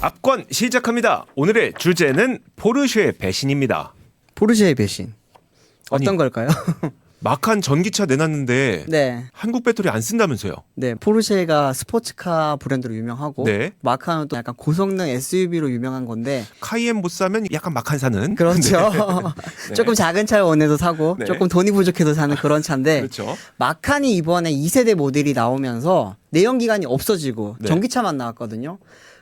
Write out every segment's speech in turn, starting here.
압권 시작합니다. 오늘의 주제는 포르쉐의 배신입니다. 포르쉐의 배신. 어떤 아니, 걸까요? 마칸 전기차 내놨는데 네. 한국 배터리 안 쓴다면서요? 네. 포르쉐가 스포츠카 브랜드로 유명하고 네. 마칸은 또 약간 고성능 SUV로 유명한 건데 카이엔 못 사면 약간 마칸 사는. 그렇죠. 네. 조금 작은 차를 원해서 사고 네. 조금 돈이 부족해서 사는 그런 차인데 그렇죠. 마칸이 이번에 2세대 모델이 나오면서 내연기관이 없어지고 네. 전기차만 나왔거든요.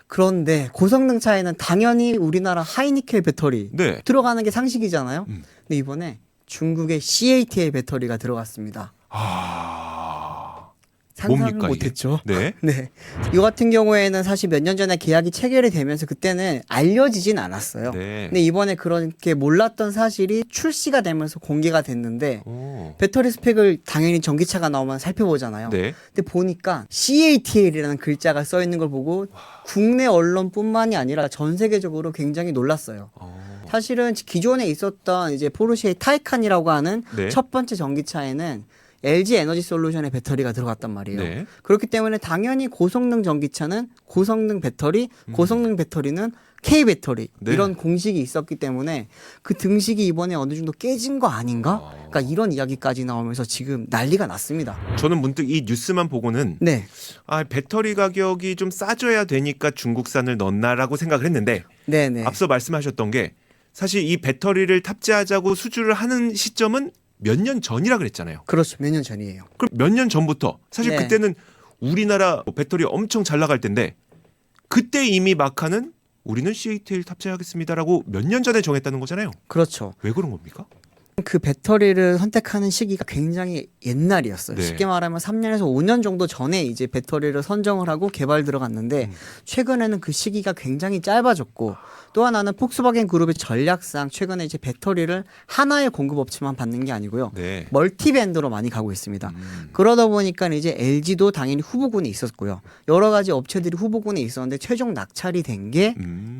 그런데 고성능 차에는 당연히 우리나라 하이니켈 배터리 네. 들어가는 게 상식이잖아요. 음. 근데 이번에 중국의 CATL 배터리가 들어갔습니다. 상상을 뭡니까, 이게? 못했죠. 네. 네. 이 같은 경우에는 사실 몇 년 전에 계약이 체결이 되면서 그때는 알려지진 않았어요. 네. 근데 이번에 그렇게 몰랐던 사실이 출시가 되면서 공개가 됐는데 오. 배터리 스펙을 당연히 전기차가 나오면 살펴보잖아요. 네. 근데 보니까 CATL이라는 글자가 써 있는 걸 보고 국내 언론뿐만이 아니라 전 세계적으로 굉장히 놀랐어요. 사실은 기존에 있었던 이제 포르쉐의 타이칸이라고 하는 네. 첫 번째 전기차에는 LG 에너지 솔루션의 배터리가 들어갔단 말이에요. 네. 그렇기 때문에 당연히 고성능 전기차는 고성능 배터리, 고성능 배터리는 K 배터리 네. 이런 공식이 있었기 때문에 그 등식이 이번에 어느 정도 깨진 거 아닌가? 그러니까 이런 이야기까지 나오면서 지금 난리가 났습니다. 저는 문득 이 뉴스만 보고는 네, 배터리 가격이 좀 싸져야 되니까 중국산을 넣나라고 생각을 했는데 네, 네. 앞서 말씀하셨던 게 사실 이 배터리를 탑재하자고 수주를 하는 시점은 몇 년 전이라 그랬잖아요. 그렇죠. 몇 년 전이에요. 그럼 몇 년 전부터 사실 네. 그때는 우리나라 배터리 엄청 잘 나갈 때인데 그때 이미 마카는 우리는 CATL 탑재하겠습니다라고 몇 년 전에 정했다는 거잖아요. 그렇죠. 왜 그런 겁니까? 그 배터리를 선택하는 시기가 굉장히 옛날이었어요. 네. 쉽게 말하면 3년에서 5년 정도 전에 이제 배터리를 선정을 하고 개발 들어갔는데 최근에는 그 시기가 굉장히 짧아졌고 또 하나는 폭스바겐 그룹의 전략상 최근에 이제 배터리를 하나의 공급업체만 받는 게 아니고요. 네. 멀티밴드로 많이 가고 있습니다. 그러다 보니까 이제 LG도 당연히 후보군에 있었고요. 여러 가지 업체들이 후보군에 있었는데 최종 낙찰이 된 게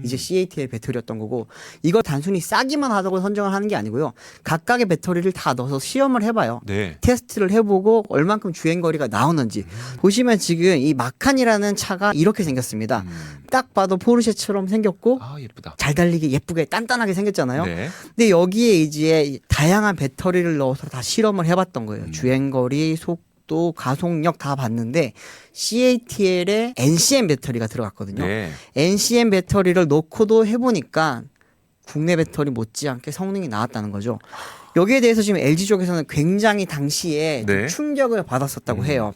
이제 CATL 배터리였던 거고 이걸 단순히 싸기만 하자고 선정을 하는 게 아니고요. 각각의 배터리를 다 넣어서 시험을 해봐요. 네. 테스트를 해보고 얼만큼 주행거리가 나오는지 보시면 지금 이 마칸이라는 차가 이렇게 생겼습니다. 딱 봐도 포르쉐처럼 생겼고 아 예쁘다. 잘 달리게 예쁘게 단단하게 생겼잖아요. 네. 근데 여기에 이제 다양한 배터리를 넣어서 다 실험을 해봤던 거예요. 주행거리, 속도, 가속력 다 봤는데 CATL에 NCM 배터리가 들어갔거든요. 네. NCM 배터리를 넣고도 해보니까 국내 배터리 못지않게 성능이 나왔다는 거죠. 여기에 대해서 지금 LG 쪽에서는 굉장히 당시에 좀 네. 충격을 받았었다고 해요.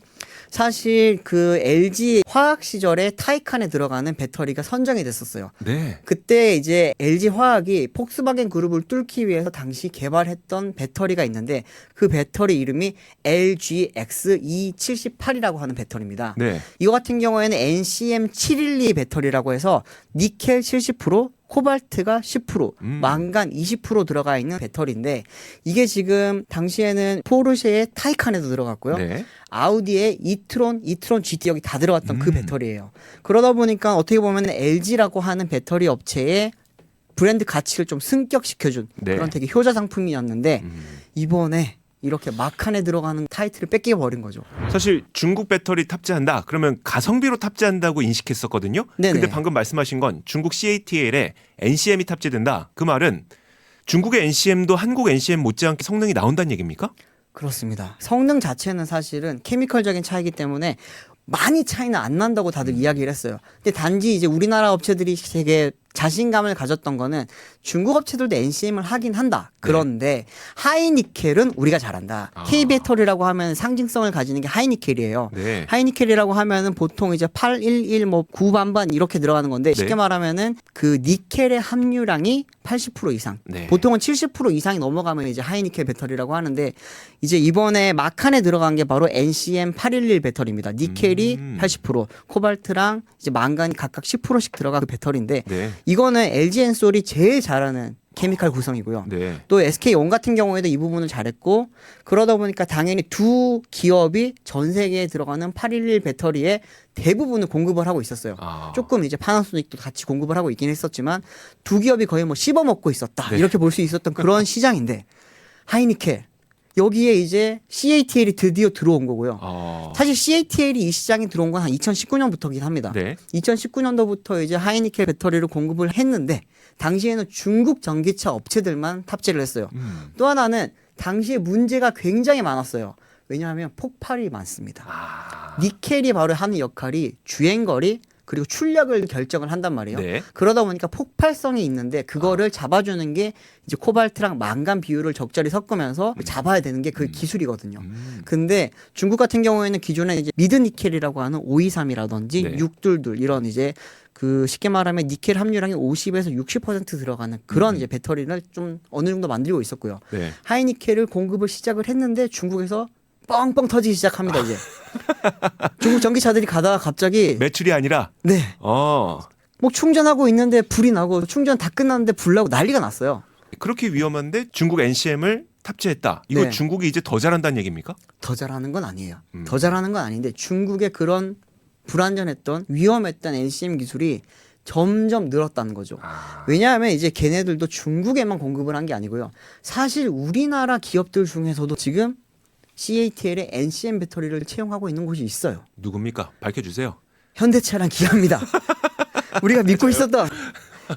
사실 그 LG 화학 시절에 타이칸에 들어가는 배터리가 선정이 됐었어요. 네. 그때 이제 LG 화학이 폭스바겐 그룹을 뚫기 위해서 당시 개발했던 배터리가 있는데 그 배터리 이름이 LGX278이라고 하는 배터리입니다. 네. 이거 같은 경우에는 NCM712 배터리라고 해서 니켈 70%, 코발트가 10%, 망간 20% 들어가 있는 배터리인데 이게 지금 당시에는 포르쉐의 타이칸에도 들어갔고요. 네. 아우디의 이트론 GT 여기 다 들어갔던 그 배터리예요. 그러다 보니까 어떻게 보면 LG라고 하는 배터리 업체의 브랜드 가치를 좀 승격시켜준 네. 그런 되게 효자 상품이었는데 이번에 이렇게 마칸에 들어가는 타이틀을 뺏겨 버린 거죠. 사실 중국 배터리 탑재한다. 그러면 가성비로 탑재한다고 인식했었거든요. 네네. 근데 방금 말씀하신 건 중국 CATL에 NCM이 탑재된다. 그 말은 중국의 NCM도 한국 NCM 못지않게 성능이 나온다는 얘기입니까? 그렇습니다. 성능 자체는 사실은 케미컬적인 차이기 때문에 많이 차이는 안 난다고 다들 이야기를 했어요. 근데 단지 이제 우리나라 업체들이 되게 자신감을 가졌던 거는 중국 업체들도 NCM을 하긴 한다. 그런데 하이니켈은 우리가 잘한다. K 배터리라고 하면 상징성을 가지는 게 하이니켈이에요. 네. 하이니켈이라고 하면은 보통 이제 811 뭐 9반반 이렇게 들어가는 건데 쉽게 네. 말하면은 그 니켈의 함유량이 80% 이상. 네. 보통은 70% 이상이 넘어가면 이제 하이니켈 배터리라고 하는데 이제 이번에 마칸에 들어간 게 바로 NCM 811 배터리입니다. 니켈이 80%, 코발트랑 이제 망간이 각각 10%씩 들어간 그 배터리인데 네. 이거는 LG 엔솔이 제일 잘하는 케미칼 구성이고요. 네. 또 SK온 같은 경우에도 이 부분을 잘했고 그러다 보니까 당연히 두 기업이 전 세계에 들어가는 811 배터리의 대부분을 공급을 하고 있었어요. 조금 이제 파나소닉도 같이 공급을 하고 있긴 했었지만 두 기업이 거의 뭐 씹어먹고 있었다. 네. 이렇게 볼 수 있었던 그런 시장인데 하이니켈 여기에 이제 CATL이 드디어 들어온 거고요. 어. 사실 CATL이 이 시장에 들어온 건 한 2019년부터긴 합니다. 네. 2019년도부터 이제 하이니켈 배터리를 공급을 했는데 당시에는 중국 전기차 업체들만 탑재를 했어요. 또 하나는 당시에 문제가 굉장히 많았어요. 왜냐하면 폭발이 많습니다. 니켈이 바로 하는 역할이 주행거리 그리고 출력을 결정을 한단 말이에요. 네. 그러다 보니까 폭발성이 있는데 그거를 잡아주는 게 이제 코발트랑 망간 비율을 적절히 섞으면서 잡아야 되는 게 그 기술이거든요. 근데 중국 같은 경우에는 기존에 이제 미드 니켈이라고 하는 523이라든지 네. 622 이런 이제 그 쉽게 말하면 니켈 함유량이 50에서 60% 들어가는 그런 이제 배터리를 좀 어느 정도 만들고 있었고요. 네. 하이니켈을 공급을 시작을 했는데 중국에서 뻥뻥 터지기 시작합니다 이제. 중국 전기차들이 가다가 갑자기 매출이 아니라 네. 어. 뭐 충전하고 있는데 불이 나고 충전 다 끝났는데 불 나고 난리가 났어요. 그렇게 위험한데 중국 NCM을 탑재했다. 이거 네. 중국이 이제 더 잘한다는 얘기입니까? 더 잘하는 건 아니에요. 더 잘하는 건 아닌데 중국의 그런 불안전했던 위험했던 NCM 기술이 점점 늘었다는 거죠. 왜냐하면 이제 걔네들도 중국에만 공급을 한 게 아니고요. 사실 우리나라 기업들 중에서도 지금 CATL의 NCM 배터리를 채용하고 있는 곳이 있어요. 누굽니까? 밝혀주세요. 현대차랑 기아입니다. 우리가 믿고 있었던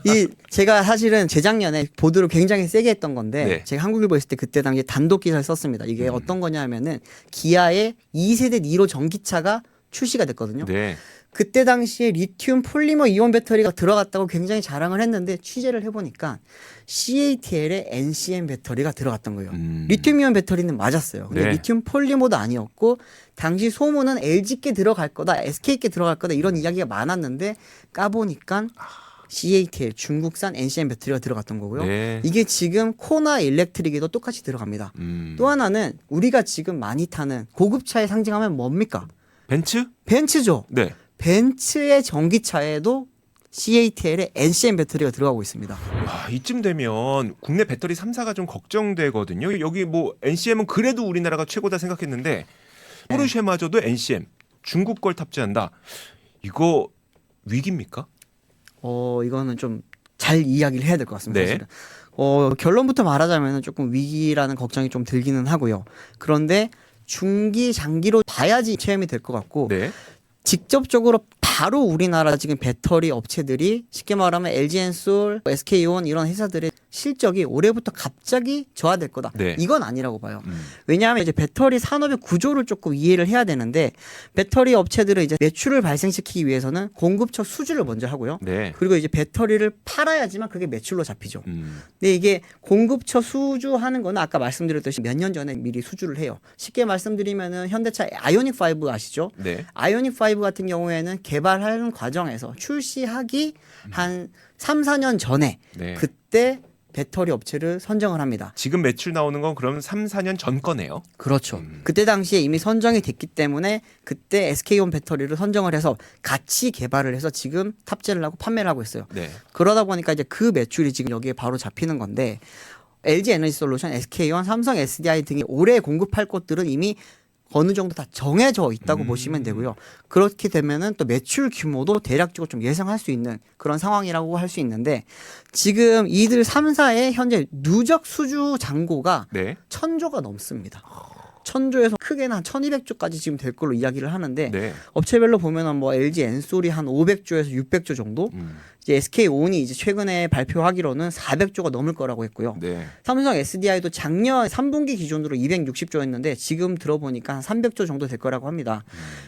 이 제가 사실은 재작년에 보도를 굉장히 세게 했던 건데 네. 제가 한국일보 있을 때 그때 당시에 단독 기사를 썼습니다. 이게 어떤 거냐면은 기아의 2세대 니로 전기차가 출시가 됐거든요. 네. 그때 당시에 리튬 폴리머 이온 배터리가 들어갔다고 굉장히 자랑을 했는데 취재를 해보니까 CATL의 NCM 배터리가 들어갔던 거예요. 리튬 이온 배터리는 맞았어요. 근데 네. 리튬 폴리머도 아니었고 당시 소문은 LG께 들어갈 거다, SK께 들어갈 거다 이런 이야기가 많았는데 까보니까 CATL 중국산 NCM 배터리가 들어갔던 거고요. 네. 이게 지금 코나 일렉트릭에도 똑같이 들어갑니다. 또 하나는 우리가 지금 많이 타는 고급차의 상징하면 뭡니까? 벤츠? 벤츠죠. 네. 벤츠의 전기차에도 CATL의 NCM 배터리가 들어가고 있습니다. 아, 이쯤 되면 국내 배터리 3사가 좀 걱정되거든요. 여기 뭐 NCM은 그래도 우리나라가 최고다 생각했는데 포르쉐마저도 NCM 중국 걸 탑재한다. 이거 위기입니까? 이거는 좀 잘 이야기를 해야 될 것 같습니다. 네. 사실은. 결론부터 말하자면 조금 위기라는 걱정이 좀 들기는 하고요. 그런데 중기 장기로 봐야지 체험이 될 것 같고 네. 직접적으로 바로 우리나라 지금 배터리 업체들이 쉽게 말하면 LG엔솔, SK온 이런 회사들의 실적이 올해부터 갑자기 저하될 거다. 네. 이건 아니라고 봐요. 왜냐하면 이제 배터리 산업의 구조를 조금 이해를 해야 되는데 배터리 업체들은 이제 매출을 발생시키기 위해서는 공급처 수주를 먼저 하고요. 네. 그리고 이제 배터리를 팔아야지만 그게 매출로 잡히죠. 근데 이게 공급처 수주하는 거는 아까 말씀드렸듯이 몇 년 전에 미리 수주를 해요. 쉽게 말씀드리면은 현대차 아이오닉 5 아시죠? 네. 아이오닉 5 같은 경우에는 개발하는 과정에서 출시하기 한 3, 4년 전에 네. 그때 배터리 업체를 선정을 합니다. 지금 매출 나오는 건 그럼 3, 4년 전 거네요. 그렇죠. 그때 당시에 이미 선정이 됐기 때문에 그때 SK온 배터리를 선정을 해서 같이 개발을 해서 지금 탑재를 하고 판매를 하고 있어요. 네. 그러다 보니까 이제 그 매출이 지금 여기에 바로 잡히는 건데 LG 에너지 솔루션, SK온, 삼성 SDI 등이 올해 공급할 것들은 이미 어느 정도 다 정해져 있다고 보시면 되고요. 그렇게 되면은 또 매출 규모도 대략적으로 좀 예상할 수 있는 그런 상황이라고 할 수 있는데 지금 이들 3사의 현재 누적 수주 잔고가 네. 1,000조가 넘습니다. 1,000조에서 크게는 한 1,200조까지 지금 될 걸로 이야기를 하는데 네. 업체별로 보면은 뭐 LG 엔솔이 한 500조에서 600조 정도, 이제 SK온이 이제 최근에 발표하기로는 400조가 넘을 거라고 했고요. 네. 삼성 SDI도 작년 3분기 기준으로 260조였는데 지금 들어보니까 한 300조 정도 될 거라고 합니다.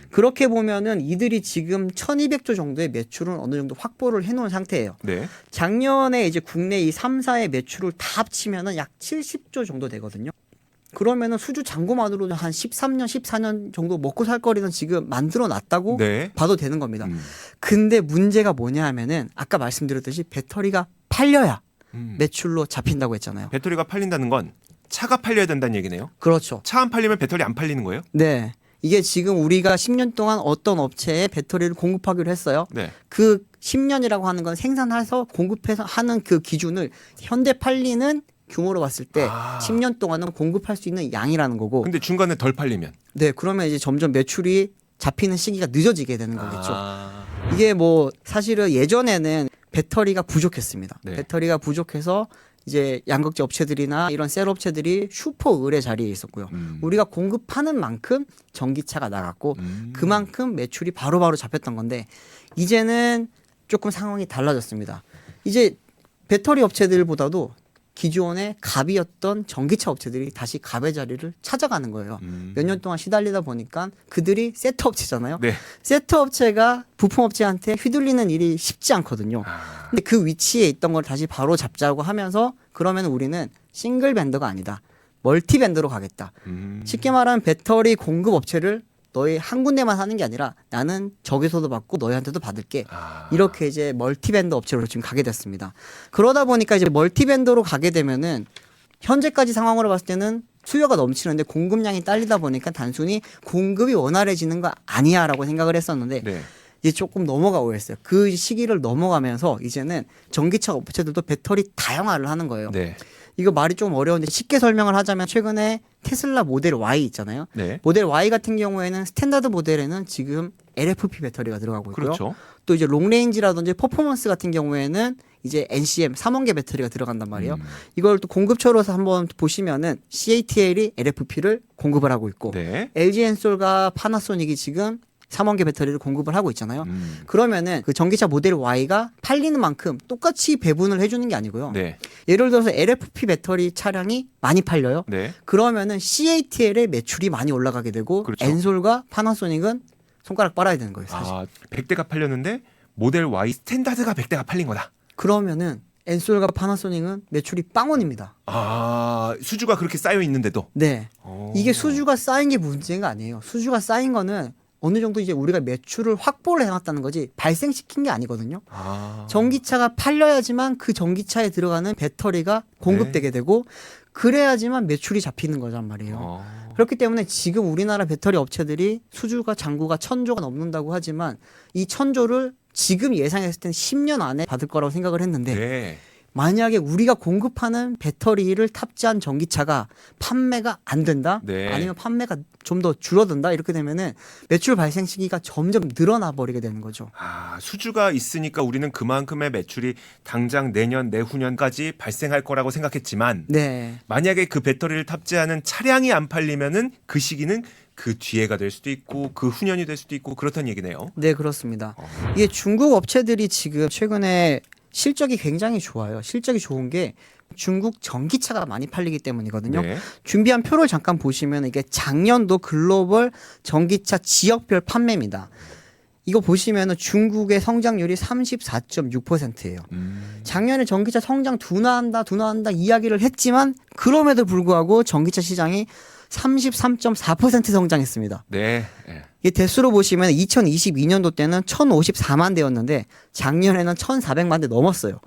그렇게 보면은 이들이 지금 1,200조 정도의 매출은 어느 정도 확보를 해놓은 상태예요. 네. 작년에 이제 국내 이 3사의 매출을 다 합치면은 약 70조 정도 되거든요. 그러면은 수주 잔고만으로도 한 13년, 14년 정도 먹고 살 거리는 지금 만들어 놨다고 네. 봐도 되는 겁니다. 근데 문제가 뭐냐 하면은 아까 말씀드렸듯이 배터리가 팔려야 매출로 잡힌다고 했잖아요. 배터리가 팔린다는 건 차가 팔려야 된다는 얘기네요. 그렇죠. 차 안 팔리면 배터리 안 팔리는 거예요? 네. 이게 지금 우리가 10년 동안 어떤 업체에 배터리를 공급하기로 했어요. 네. 그 10년이라고 하는 건 생산해서 공급해서 하는 그 기준을 현대 팔리는 규모로 봤을 때 10년 동안은 공급할 수 있는 양이라는 거고. 근데 중간에 덜 팔리면 네, 그러면 이제 점점 매출이 잡히는 시기가 늦어지게 되는 거겠죠. 아. 이게 뭐 사실은 예전에는 배터리가 부족했습니다. 네. 배터리가 부족해서 이제 양극재 업체들이나 이런 셀 업체들이 슈퍼 의뢰 자리에 있었고요. 우리가 공급하는 만큼 전기차가 나갔고 그만큼 매출이 바로바로 잡혔던 건데 이제는 조금 상황이 달라졌습니다. 이제 배터리 업체들보다도 기존의 갑이었던 전기차 업체들이 다시 갑의 자리를 찾아가는 거예요. 몇 년 동안 시달리다 보니까 그들이 세트 업체잖아요. 네. 세트 업체가 부품 업체한테 휘둘리는 일이 쉽지 않거든요. 근데 그 위치에 있던 걸 다시 바로 잡자고 하면서 그러면 우리는 싱글 벤더가 아니다. 멀티 벤더로 가겠다. 쉽게 말하면 배터리 공급 업체를 너희 한 군데만 하는 게 아니라 나는 저기서도 받고 너희한테도 받을게. 이렇게 이제 멀티벤더 업체로 지금 가게 됐습니다. 그러다 보니까 이제 멀티벤더로 가게 되면은 현재까지 상황으로 봤을 때는 수요가 넘치는데 공급량이 딸리다 보니까 단순히 공급이 원활해지는 거 아니야라고 생각을 했었는데 네. 이제 조금 넘어가고 있어요. 그 시기를 넘어가면서 이제는 전기차 업체들도 배터리 다양화를 하는 거예요. 네. 이거 말이 좀 어려운데 쉽게 설명을 하자면 최근에 테슬라 모델 Y 있잖아요. 네. 모델 Y 같은 경우에는 스탠다드 모델에는 지금 LFP 배터리가 들어가고 있고요. 그렇죠. 또 이제 롱레인지라든지 퍼포먼스 같은 경우에는 이제 NCM 3원계 배터리가 들어간단 말이에요. 이걸 또 공급처로서 한번 보시면은 CATL이 LFP를 공급을 하고 있고 네. LG 엔솔과 파나소닉이 지금 3원계 배터리를 공급을 하고 있잖아요. 그러면은 그 전기차 모델 Y가 팔리는 만큼 똑같이 배분을 해주는 게 아니고요. 네. 예를 들어서 LFP 배터리 차량이 많이 팔려요. 네. 그러면은 CATL의 매출이 많이 올라가게 되고 그렇죠. 엔솔과 파나소닉은 손가락 빨아야 되는 거예요, 사실. 100대가 팔렸는데 모델 Y 스탠다드가 100대가 팔린 거다. 그러면은 엔솔과 파나소닉은 매출이 빵원입니다. 수주가 그렇게 쌓여 있는데도. 네. 오. 이게 수주가 쌓인 게 문제가 아니에요. 수주가 쌓인 거는 어느 정도 이제 우리가 매출을 확보를 해놨다는 거지 발생시킨 게 아니거든요. 전기차가 팔려야지만 그 전기차에 들어가는 배터리가 공급되게 되고 그래야지만 매출이 잡히는 거란 말이에요. 그렇기 때문에 지금 우리나라 배터리 업체들이 수주가 잔고가 1,000조가 넘는다고 하지만 이 1,000조를 지금 예상했을 때는 10년 안에 받을 거라고 생각을 했는데 네. 만약에 우리가 공급하는 배터리를 탑재한 전기차가 판매가 안 된다? 네. 아니면 판매가 좀 더 줄어든다? 이렇게 되면은 매출 발생 시기가 점점 늘어나 버리게 되는 거죠. 수주가 있으니까 우리는 그만큼의 매출이 당장 내년, 내후년까지 발생할 거라고 생각했지만 네. 만약에 그 배터리를 탑재하는 차량이 안 팔리면은 그 시기는 그 뒤에가 될 수도 있고 그 후년이 될 수도 있고 그렇다는 얘기네요. 네, 그렇습니다. 이게 중국 업체들이 지금 최근에 실적이 굉장히 좋아요. 실적이 좋은 게 중국 전기차가 많이 팔리기 때문이거든요. 네. 준비한 표를 잠깐 보시면 이게 작년도 글로벌 전기차 지역별 판매입니다. 이거 보시면은 중국의 성장률이 34.6%예요. 작년에 전기차 성장 둔화한다 이야기를 했지만 그럼에도 불구하고 전기차 시장이 33.4% 성장했습니다. 네. 이 대수로 보시면 2022년도 때는 1,054만 대였는데 작년에는 1,400만 대 넘었어요.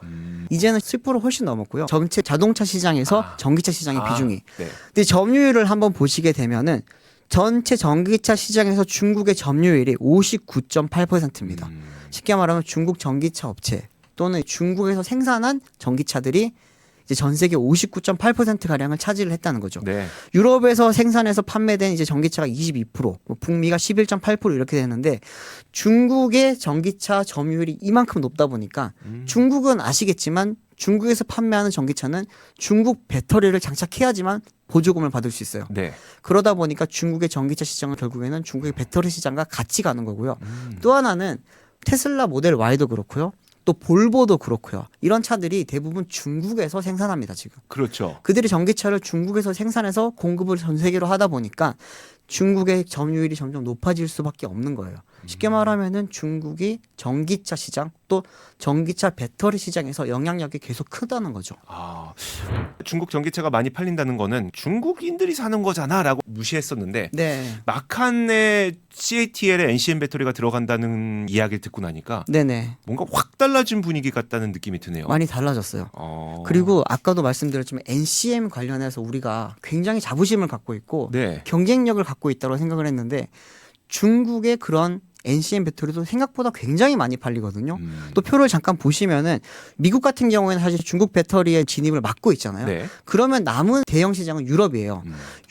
이제는 10% 훨씬 넘었고요. 전체 자동차 시장에서 전기차 시장의 비중이. 네. 근데 점유율을 한번 보시게 되면은 전체 전기차 시장에서 중국의 점유율이 59.8%입니다. 쉽게 말하면 중국 전기차 업체 또는 중국에서 생산한 전기차들이 이제 전 세계 59.8% 가량을 차지를 했다는 거죠. 네. 유럽에서 생산해서 판매된 이제 전기차가 22%, 뭐 북미가 11.8% 이렇게 되는데 중국의 전기차 점유율이 이만큼 높다 보니까 중국은 아시겠지만 중국에서 판매하는 전기차는 중국 배터리를 장착해야지만 보조금을 받을 수 있어요. 네. 그러다 보니까 중국의 전기차 시장은 결국에는 중국의 배터리 시장과 같이 가는 거고요. 또 하나는 테슬라 모델 Y도 그렇고요. 또 볼보도 그렇고요. 이런 차들이 대부분 중국에서 생산합니다, 지금. 그렇죠. 그들이 전기차를 중국에서 생산해서 공급을 전 세계로 하다 보니까 중국의 점유율이 점점 높아질 수밖에 없는 거예요. 쉽게 말하면은 중국이 전기차 시장 또 전기차 배터리 시장에서 영향력이 계속 크다는 거죠. 중국 전기차가 많이 팔린다는 거는 중국인들이 사는 거잖아라고 무시했었는데 네. 막판에 CATL에 NCM 배터리가 들어간다는 이야기를 듣고 나니까 네네. 뭔가 확 달라진 분위기 같다는 느낌이 드네요. 많이 달라졌어요. 그리고 아까도 말씀드렸지만 NCM 관련해서 우리가 굉장히 자부심을 갖고 있고 네. 경쟁력을 갖고 있다고 생각을 했는데 중국의 그런 NCM 배터리도 생각보다 굉장히 많이 팔리거든요. 또 표를 잠깐 보시면은 미국 같은 경우에는 사실 중국 배터리의 진입을 막고 있잖아요. 네. 그러면 남은 대형 시장은 유럽이에요.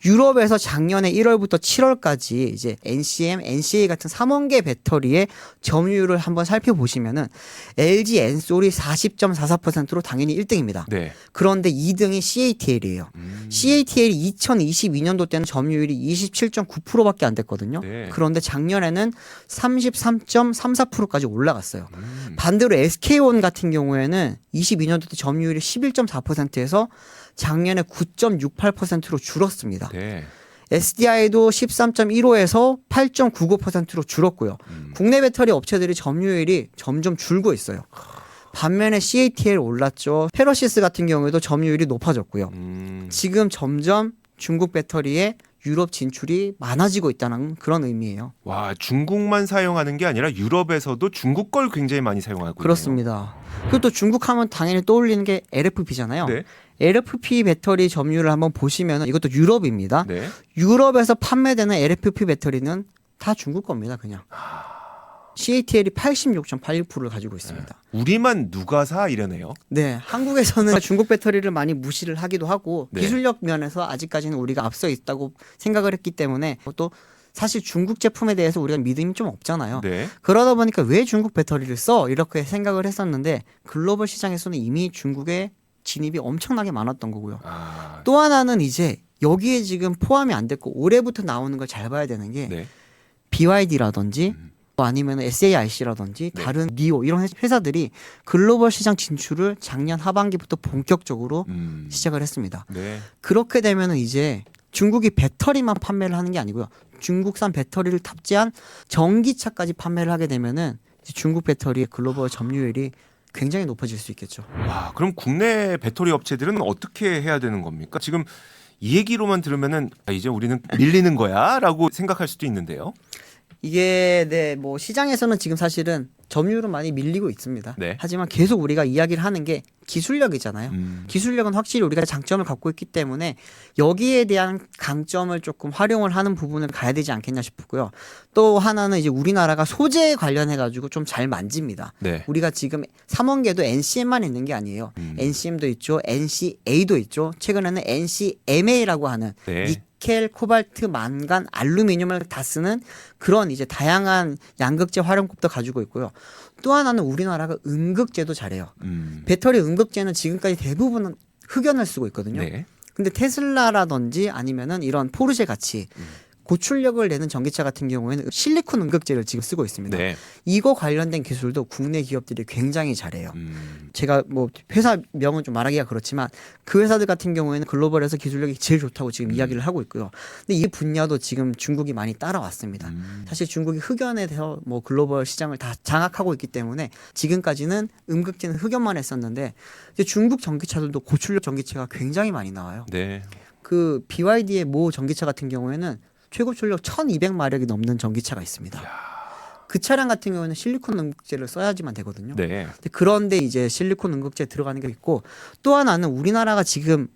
유럽에서 작년에 1월부터 7월까지 이제 NCM, NCA 같은 3원계 배터리의 점유율을 한번 살펴보시면은 LG 엔솔이 40.44%로 당연히 1등입니다. 네. 그런데 2등이 CATL이에요. CATL이 2022년도 때는 점유율이 27.9%밖에 안 됐거든요. 네. 그런데 작년에는 33.34%까지 올라갔어요. 반대로 SK온 같은 경우에는 22년도 때 점유율이 11.4%에서 작년에 9.68%로 줄었습니다. 네. SDI도 13.15에서 8.99%로 줄었고요. 국내 배터리 업체들이 점유율이 점점 줄고 있어요. 반면에 CATL 올랐죠. 페러시스 같은 경우에도 점유율이 높아졌고요. 지금 점점 중국 배터리의 유럽 진출이 많아지고 있다는 그런 의미예요. 와, 중국만 사용하는 게 아니라 유럽에서도 중국 걸 굉장히 많이 사용하고 있네요. 그렇습니다. 그리고 또 중국 하면 당연히 떠올리는 게 LFP잖아요. 네. LFP 배터리 점유율을 한번 보시면 이것도 유럽입니다. 네. 유럽에서 판매되는 LFP 배터리는 다 중국 겁니다. 그냥. CATL이 86.86%를 가지고 있습니다. 우리만 누가 사 이러네요. 네, 한국에서는 중국 배터리를 많이 무시를 하기도 하고 네. 기술력 면에서 아직까지는 우리가 앞서 있다고 생각을 했기 때문에 또 사실 중국 제품에 대해서 우리가 믿음이 좀 없잖아요. 네. 그러다 보니까 왜 중국 배터리를 써? 이렇게 생각을 했었는데 글로벌 시장에서는 이미 중국의 진입이 엄청나게 많았던 거고요. 아, 또 하나는 이제 여기에 지금 포함이 안 됐고 올해부터 나오는 걸 잘 봐야 되는 게 네. BYD라든지 아니면 SAIC라든지 네. 다른 니오 이런 회사들이 글로벌 시장 진출을 작년 하반기부터 본격적으로 시작을 했습니다. 네. 그렇게 되면은 이제 중국이 배터리만 판매를 하는 게 아니고요. 중국산 배터리를 탑재한 전기차까지 판매를 하게 되면은 이제 중국 배터리의 글로벌 점유율이 굉장히 높아질 수 있겠죠. 와, 그럼 국내 배터리 업체들은 어떻게 해야 되는 겁니까? 지금 이 얘기로만 들으면은 아, 이제 우리는 밀리는 거야라고 생각할 수도 있는데요. 이게 네, 뭐 시장에서는 지금 사실은 점유율은 많이 밀리고 있습니다. 네. 하지만 계속 우리가 이야기를 하는 게 기술력이잖아요. 기술력은 확실히 우리가 장점을 갖고 있기 때문에 여기에 대한 강점을 조금 활용을 하는 부분을 가야 되지 않겠냐 싶고요. 또 하나는 이제 우리나라가 소재에 관련해 가지고 좀 잘 만집니다. 네. 우리가 지금 3원계도 NCM만 있는 게 아니에요. NCM도 있죠. NCA도 있죠. 최근에는 NCMA라고 하는 네. 니켈, 코발트, 만간, 알루미늄을 다 쓰는 그런 이제 다양한 양극재 활용법도 가지고 있고요. 또 하나는 우리나라가 음극재도 잘해요. 배터리 음극재는 지금까지 대부분은 흑연을 쓰고 있거든요. 네. 근데 테슬라라든지 아니면은 이런 포르쉐 같이 고출력을 내는 전기차 같은 경우에는 실리콘 음극재를 지금 쓰고 있습니다. 네. 이거 관련된 기술도 국내 기업들이 굉장히 잘해요. 제가 뭐 회사 명은 좀 말하기가 그렇지만 그 회사들 같은 경우에는 글로벌에서 기술력이 제일 좋다고 지금 이야기를 하고 있고요. 근데 이 분야도 지금 중국이 많이 따라왔습니다. 사실 중국이 흑연에 대해서 뭐 글로벌 시장을 다 장악하고 있기 때문에 지금까지는 음극재는 흑연만 했었는데 이제 중국 전기차들도 고출력 전기차가 굉장히 많이 나와요. 네. 그 BYD의 모 전기차 같은 경우에는 최고 출력 1200마력이 넘는 전기차가 있습니다. 그 차량 같은 경우에는 실리콘 음극재를 써야지만 되거든요. 네. 근데 그런데 이제 실리콘 음극재 들어가는 게 있고 또 하나는 우리나라가 지금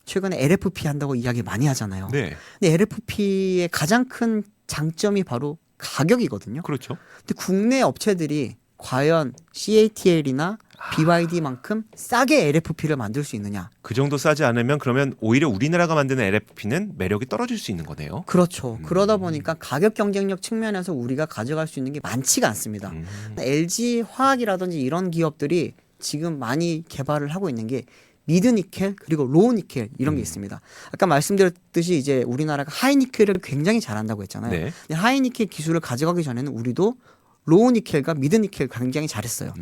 최근에 LFP 한다고 이야기 많이 하잖아요. 네. 근데 LFP의 가장 큰 장점이 바로 가격이거든요. 그렇죠. 근데 국내 업체들이 과연 CATL이나 BYD만큼 싸게 LFP를 만들 수 있느냐? 그 정도 싸지 않으면 그러면 오히려 우리나라가 만드는 LFP는 매력이 떨어질 수 있는 거네요. 그렇죠. 그러다 보니까 가격 경쟁력 측면에서 우리가 가져갈 수 있는 게 많지가 않습니다. LG 화학이라든지 이런 기업들이 지금 많이 개발을 하고 있는 게 미드니켈 그리고 로우니켈 이런 게 있습니다. 아까 말씀드렸듯이 이제 우리나라가 하이니켈을 굉장히 잘한다고 했잖아요. 네. 근데 하이니켈 기술을 가져가기 전에는 우리도 로우니켈과 미드니켈 굉장히 잘했어요.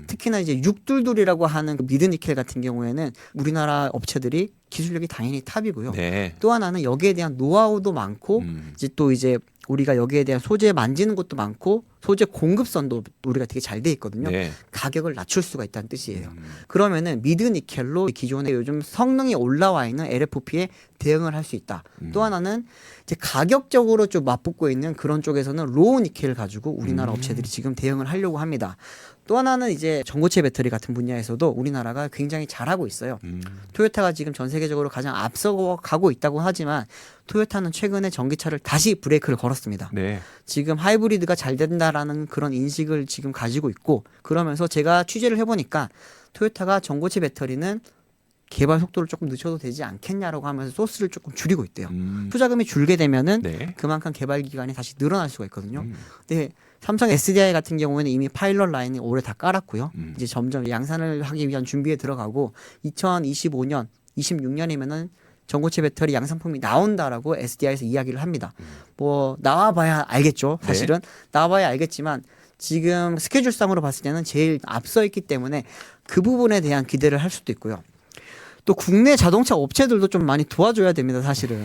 특히나 이제 육둘둘이라고 하는 그 미드니켈 같은 경우에는 우리나라 업체들이 기술력이 당연히 탑이고요. 네. 또 하나는 여기에 대한 노하우도 많고 이제 또 이제 우리가 여기에 대한 소재 만지는 것도 많고 소재 공급선도 우리가 되게 잘 돼 있거든요. 네. 가격을 낮출 수가 있다는 뜻이에요. 그러면은 미드니켈로 기존에 요즘 성능이 올라와 있는 LFP에 대응을 할 수 있다. 또 하나는 이제 가격적으로 좀 맞붙고 있는 그런 쪽에서는 로우 니켈을 가지고 우리나라 업체들이 지금 대응을 하려고 합니다. 또 하나는 이제 전고체 배터리 같은 분야에서도 우리나라가 굉장히 잘하고 있어요. 토요타가 지금 전 세계적으로 가장 앞서가고 있다고 하지만 토요타는 최근에 전기차를 다시 브레이크를 걸었습니다. 네. 지금 하이브리드가 잘 된다라는 그런 인식을 지금 가지고 있고 그러면서 제가 취재를 해보니까 토요타가 전고체 배터리는 개발 속도를 조금 늦춰도 되지 않겠냐라고 하면서 소스를 조금 줄이고 있대요. 투자금이 줄게 되면은 네. 그만큼 개발 기간이 다시 늘어날 수가 있거든요. 근데 삼성 SDI 같은 경우에는 이미 파일럿 라인이 올해 다 깔았고요. 이제 점점 양산을 하기 위한 준비에 들어가고 2025년, 26년이면은 전고체 배터리 양산품이 나온다라고 SDI에서 이야기를 합니다. 뭐 나와봐야 알겠죠. 사실은 나와봐야 알겠지만 지금 스케줄상으로 봤을 때는 제일 앞서 있기 때문에 그 부분에 대한 기대를 할 수도 있고요. 또 국내 자동차 업체들도 좀 많이 도와줘야 됩니다. 사실은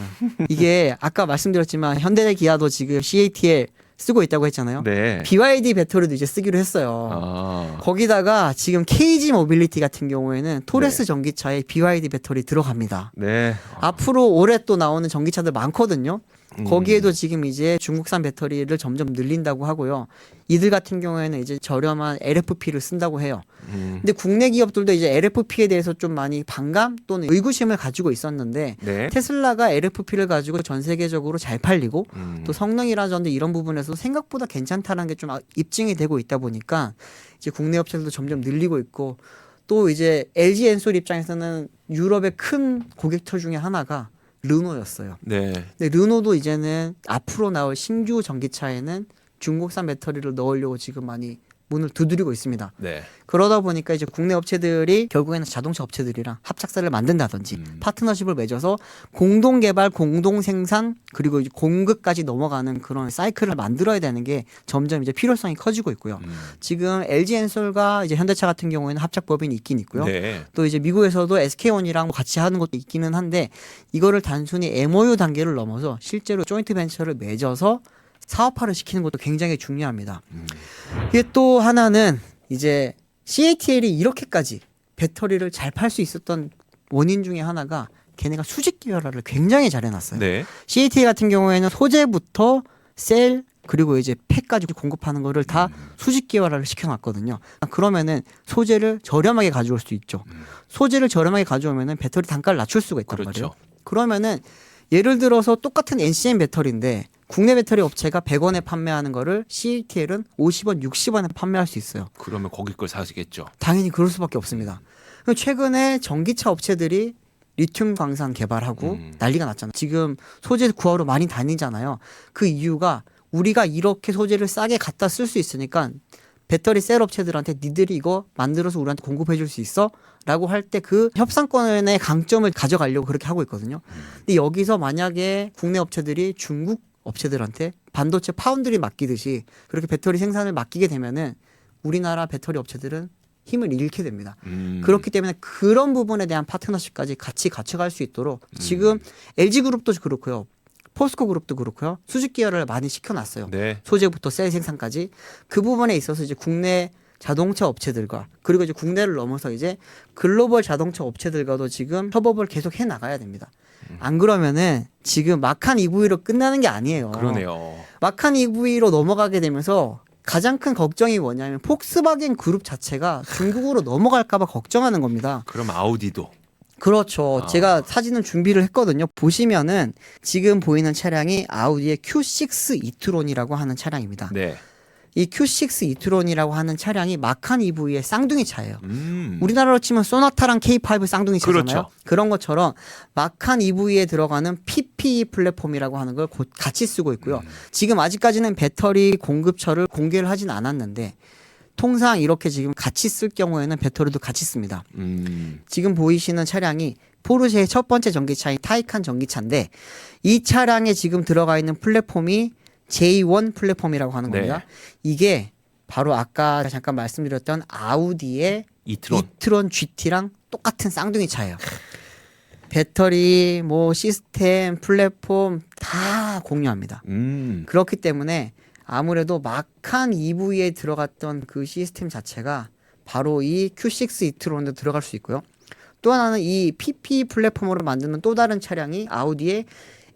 이게 아까 말씀드렸지만 현대기아도 지금 CATL 쓰고 있다고 했잖아요. 네. BYD 배터리도 이제 쓰기로 했어요. 아. 거기다가 지금 KG 모빌리티 같은 경우에는 토레스 네. 전기차에 BYD 배터리 들어갑니다. 네. 앞으로 올해 또 나오는 전기차들 많거든요. 거기에도 지금 이제 중국산 배터리를 점점 늘린다고 하고요. 이들 같은 경우에는 이제 저렴한 LFP를 쓴다고 해요. 근데 국내 기업들도 이제 LFP에 대해서 좀 많이 반감 또는 의구심을 가지고 있었는데 네. 테슬라가 LFP를 가지고 전 세계적으로 잘 팔리고 또 성능이라든지 이런 부분에서 생각보다 괜찮다는 게 좀 입증이 되고 있다 보니까 이제 국내 업체들도 점점 늘리고 있고 또 이제 LG 엔솔 입장에서는 유럽의 큰 고객처 중에 하나가 르노였어요. 네. 근데 르노도 이제는 앞으로 나올 신규 전기차에는 중국산 배터리를 넣으려고 지금 많이 문을 두드리고 있습니다. 네. 그러다 보니까 이제 국내 업체들이 결국에는 자동차 업체들이랑 합작사를 만든다든지 파트너십을 맺어서 공동 개발, 공동 생산 그리고 이제 공급까지 넘어가는 그런 사이클을 만들어야 되는 게 점점 이제 필요성이 커지고 있고요. 지금 LG 엔솔과 이제 현대차 같은 경우에는 합작 법인이 있긴 있고요. 네. 또 이제 미국에서도 SK온이랑 같이 하는 것도 있기는 한데 이거를 단순히 MOU 단계를 넘어서 실제로 조인트 벤처를 맺어서 사업화를 시키는 것도 굉장히 중요합니다. 이게 또 하나는 이제 CATL이 이렇게까지 배터리를 잘 팔 수 있었던 원인 중에 하나가 걔네가 수직 계열화를 굉장히 잘 해놨어요. 네. CATL 같은 경우에는 소재부터 셀 그리고 이제 팩까지 공급하는 거를 다 수직 계열화를 시켜놨거든요. 그러면은 소재를 저렴하게 가져올 수 있죠. 소재를 저렴하게 가져오면은 배터리 단가를 낮출 수가 있단 그렇죠. 말이에요. 그러면은 예를 들어서 똑같은 NCM 배터리인데 국내 배터리 업체가 100원에 판매하는 거를 CATL은 50원, 60원에 판매할 수 있어요. 그러면 거기 걸 사시겠죠. 당연히 그럴 수밖에 없습니다. 최근에 전기차 업체들이 리튬 광산 개발하고 난리가 났잖아요. 지금 소재 구하러 많이 다니잖아요. 그 이유가 우리가 이렇게 소재를 싸게 갖다 쓸 수 있으니까 배터리 셀 업체들한테 니들이 이거 만들어서 우리한테 공급해 줄 수 있어? 라고 할 때 그 협상권의 강점을 가져가려고 그렇게 하고 있거든요. 근데 여기서 만약에 국내 업체들이 중국 업체들한테 반도체 파운드리 맡기듯이 그렇게 배터리 생산을 맡기게 되면은 우리나라 배터리 업체들은 힘을 잃게 됩니다. 그렇기 때문에 그런 부분에 대한 파트너십까지 같이 갖춰갈 수 있도록 지금 LG그룹도 그렇고요. 포스코그룹도 그렇고요. 수직 계열을 많이 시켜놨어요. 네. 소재부터 셀 생산까지 그 부분에 있어서 이제 국내 자동차 업체들과 그리고 이제 국내를 넘어서 이제 글로벌 자동차 업체들과도 지금 협업을 계속 해 나가야 됩니다. 안 그러면은 지금 마칸 EV로 끝나는 게 아니에요. 그러네요. 마칸 EV로 넘어가게 되면서 가장 큰 걱정이 뭐냐면 폭스바겐 그룹 자체가 중국으로 넘어갈까봐 걱정하는 겁니다. 그럼 아우디도. 그렇죠. 제가 사진을 준비를 했거든요. 보시면은 지금 보이는 차량이 아우디의 Q6 이트론이라고 하는 차량입니다. 네. 이 Q6 이트론이라고 하는 차량이 마칸 EV의 쌍둥이 차예요. 음. 우리나라로 치면 소나타랑 K5 쌍둥이 차잖아요. 그렇죠. 그런 것처럼 마칸 EV에 들어가는 PPE 플랫폼이라고 하는 걸 곧 같이 쓰고 있고요. 지금 아직까지는 배터리 공급처를 공개를 하진 않았는데 통상 이렇게 지금 같이 쓸 경우에는 배터리도 같이 씁니다. 지금 보이시는 차량이 포르쉐의 첫 번째 전기차인 타이칸 전기차인데 이 차량에 지금 들어가 있는 플랫폼이 J1 플랫폼이라고 하는 겁니다. 네. 이게 바로 아까 잠깐 말씀드렸던 아우디의 이트론. GT랑 똑같은 쌍둥이 차예요. 배터리, 뭐 시스템, 플랫폼 다 공유합니다. 그렇기 때문에 아무래도 마칸 EV에 들어갔던 그 시스템 자체가 바로 이 Q6 이트론에 들어갈 수 있고요. 또 하나는 이 PP 플랫폼으로 만드는 또 다른 차량이 아우디의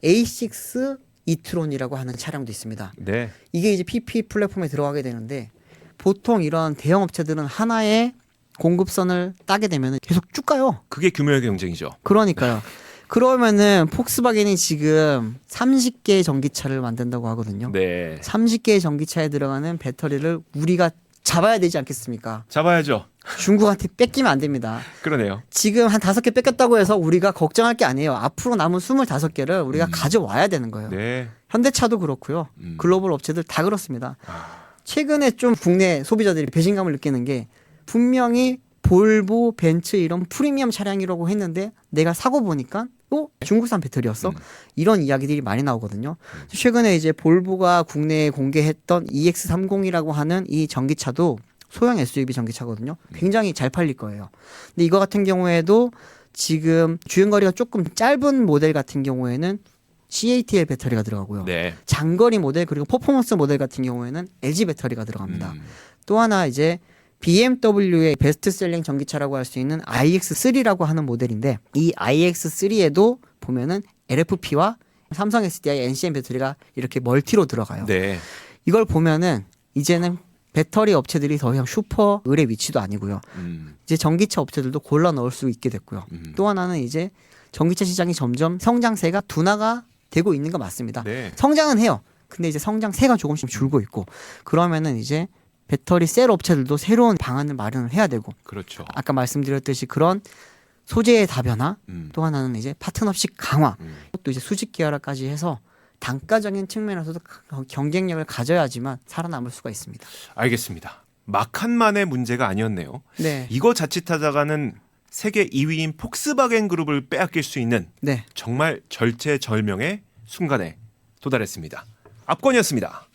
A6 이트론이라고 하는 차량도 있습니다. 네. 이게 이제 PP 플랫폼에 들어가게 되는데 보통 이런 대형 업체들은 하나의 공급선을 따게 되면 계속 쭉 가요. 그게 규모의 경쟁이죠. 그러니까요. 그러면은 폭스바겐이 지금 30개의 전기차를 만든다고 하거든요. 네. 30개의 전기차에 들어가는 배터리를 우리가 잡아야 되지 않겠습니까? 잡아야죠. 중국한테 뺏기면 안 됩니다. 그러네요. 지금 한 5개 뺏겼다고 해서 우리가 걱정할 게 아니에요. 앞으로 남은 25개를 우리가 가져와야 되는 거예요. 네. 현대차도 그렇고요. 글로벌 업체들 다 그렇습니다. 최근에 좀 국내 소비자들이 배신감을 느끼는 게 분명히 볼보, 벤츠 이런 프리미엄 차량이라고 했는데 내가 사고 보니까 중국산 배터리였어? 이런 이야기들이 많이 나오거든요. 최근에 이제 볼보가 국내에 공개했던 EX30이라고 하는 이 전기차도 소형 SUV 전기차거든요. 굉장히 잘 팔릴 거예요. 근데 이거 같은 경우에도 지금 주행거리가 조금 짧은 모델 같은 경우에는 CATL 배터리가 들어가고요. 네. 장거리 모델 그리고 퍼포먼스 모델 같은 경우에는 LG 배터리가 들어갑니다. 또 하나 이제 BMW의 베스트셀링 전기차라고 할 수 있는 iX3라고 하는 모델인데 이 iX3에도 보면은 LFP와 삼성 SDI, NCM 배터리가 이렇게 멀티로 들어가요. 네. 이걸 보면은 이제는 배터리 업체들이 더 이상 슈퍼 을의 위치도 아니고요. 이제 전기차 업체들도 골라 넣을 수 있게 됐고요. 또 하나는 이제 전기차 시장이 점점 성장세가 둔화가 되고 있는 거 맞습니다. 네. 성장은 해요. 근데 이제 성장세가 조금씩 줄고 있고 그러면은 이제 배터리 셀 업체들도 새로운 방안을 마련을 해야 되고 그렇죠. 아까 말씀드렸듯이 그런 소재의 다변화 또 하나는 이제 파트너십 강화 또 이제 수직 계열화까지 해서 단가적인 측면에서도 경쟁력을 가져야지만 살아남을 수가 있습니다. 알겠습니다. 막한만의 문제가 아니었네요. 네. 이거 자칫하다가는 세계 2위인 폭스바겐 그룹을 빼앗길 수 있는 네. 정말 절체절명의 순간에 도달했습니다. 압권이었습니다.